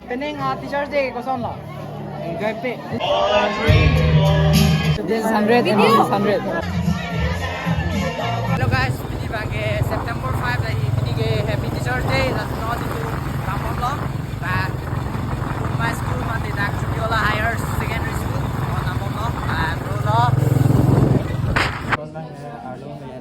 Pening Teachers Day ko son lo. Enjoy pe. So this is 100 and this is 100. Hello guys, ini bagi September 5 dari ini ke Happy Teachers Day dan semua itu kamu lo. Và my school mà thì đang Chokihola Higher Secondary School còn nằm lo và rồi lo. Con đang ở luôn về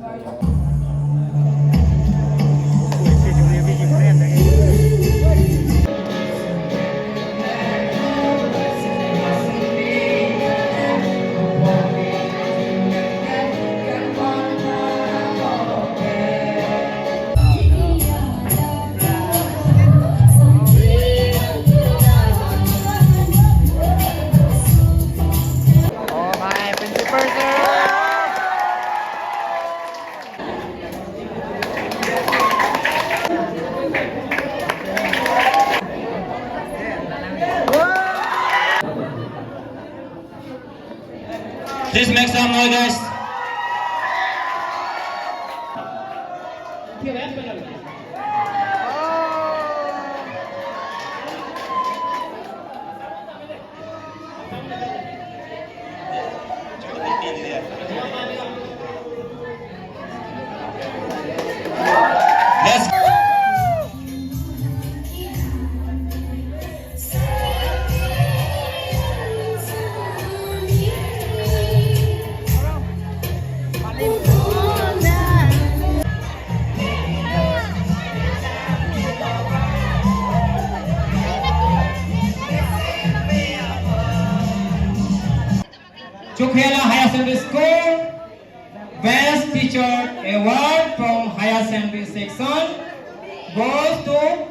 Please make some noise, guys. Let's Chokihola Higher Secondary School Best Teacher Award from Higher Secondary Section goes to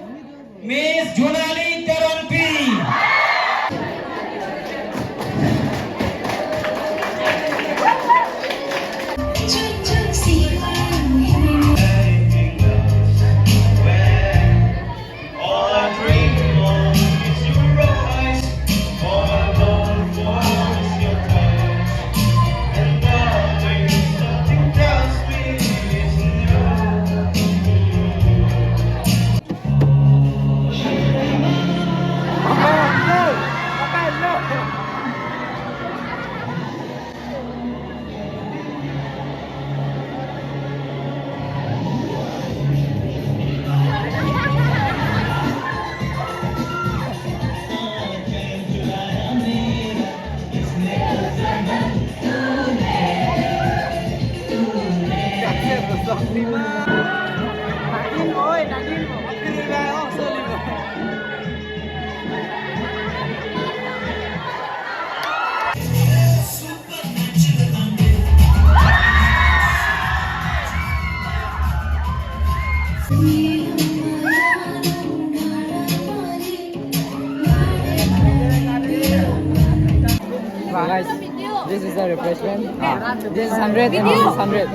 Miss Junali Teronpi. Guys, this is the refreshment. This is 100 and this is 100.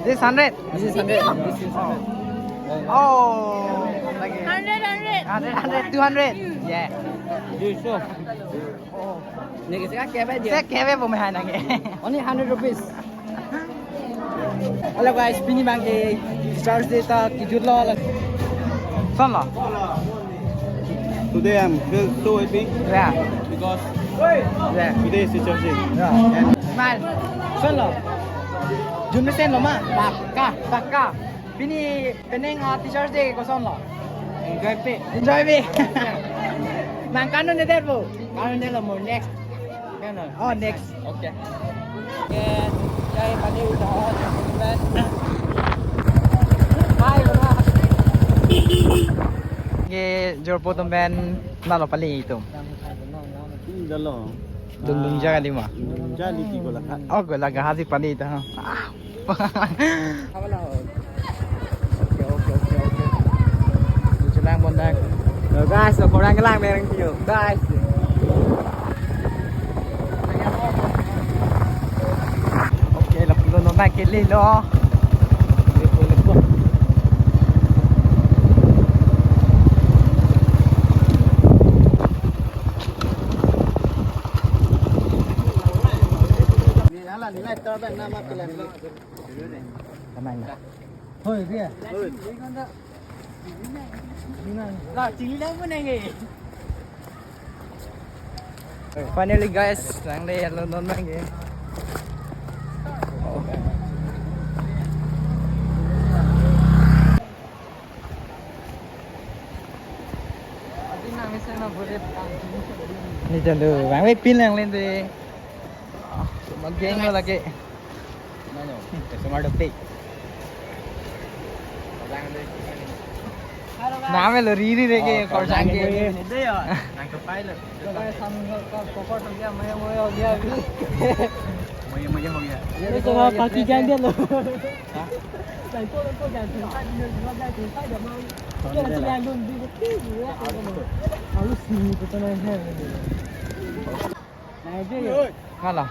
This is 100. This is 100. This is 100. Oh, 100, 200. Yeah. You sure? Oh. Nigga, saya kaya boleh hai nage. Only 100 rupees. Hello guys, pini bangke stars data kijut lo. Son lo. Today I'm feel so happy Yeah. because Yeah. today is Teacher's Day. Yeah. And man, son lo. Jun mesen lo ma. Baka. Pini pening Teachers Day ko son lo. Enjoy pe. Enjoy pe. Mang kanon de derbo. Kanon de lo mo next. Kanon. Oh next. Okay. Yeah. Jai pani udah. Hai bro. Ye jor potom ben nalo paling itu. Dalo. Dung jaga lima. Jali ti ko lakat. Oh, gue lagi hasil paling itu. Okay. Jalan bondak. Rồi guys, orang cái lang mereng tiêu. Guys. Okay, lập luôn nó này cái lên đó. Nilai terbaik nama pilihan lo. Kemana? Hoi dia. Hoi. Lah, cili dah pun lagi. Finally guys, đang đi London mấy kìa. Đi từ từ, bạn biết pin lang lên thì bằng kia nữa là kệ. Smart up ನಾವೆಲ್ಲ ರೀರಿ ರೇಗೆ ಕೊಡ್ಸಂಗೆ ಇದೆಯೋ ನಂಗೆ file पॉपट हो गया मैं वो हो गया अभी मुझे हो गया ये तो बाकी क्या दिया लो tại cô giảng thử sai nhiều nó ra thử sai được mai cái là chỉ làm luôn đi cái gì á nó lúc xì của tôi này chứ ngon lắm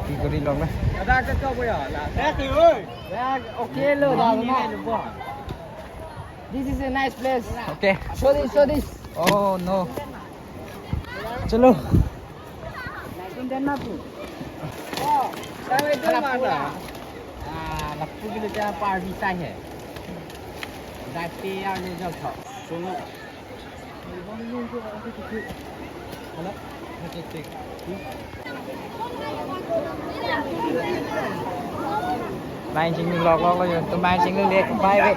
khi có đi lòng đấy ra cái câu bây giờ là ra thì ơi ra ok luôn rồi đúng không This is a nice place. Okay. Show this, show this. Oh no. Chalo. Oh, sao itu mana? Lappu ke dia party sai hai. Dai pe ya ne jao thao. Suno. Hello. Take. Mai chính mình log rồi, tôi mai chính mình liệt bay vậy.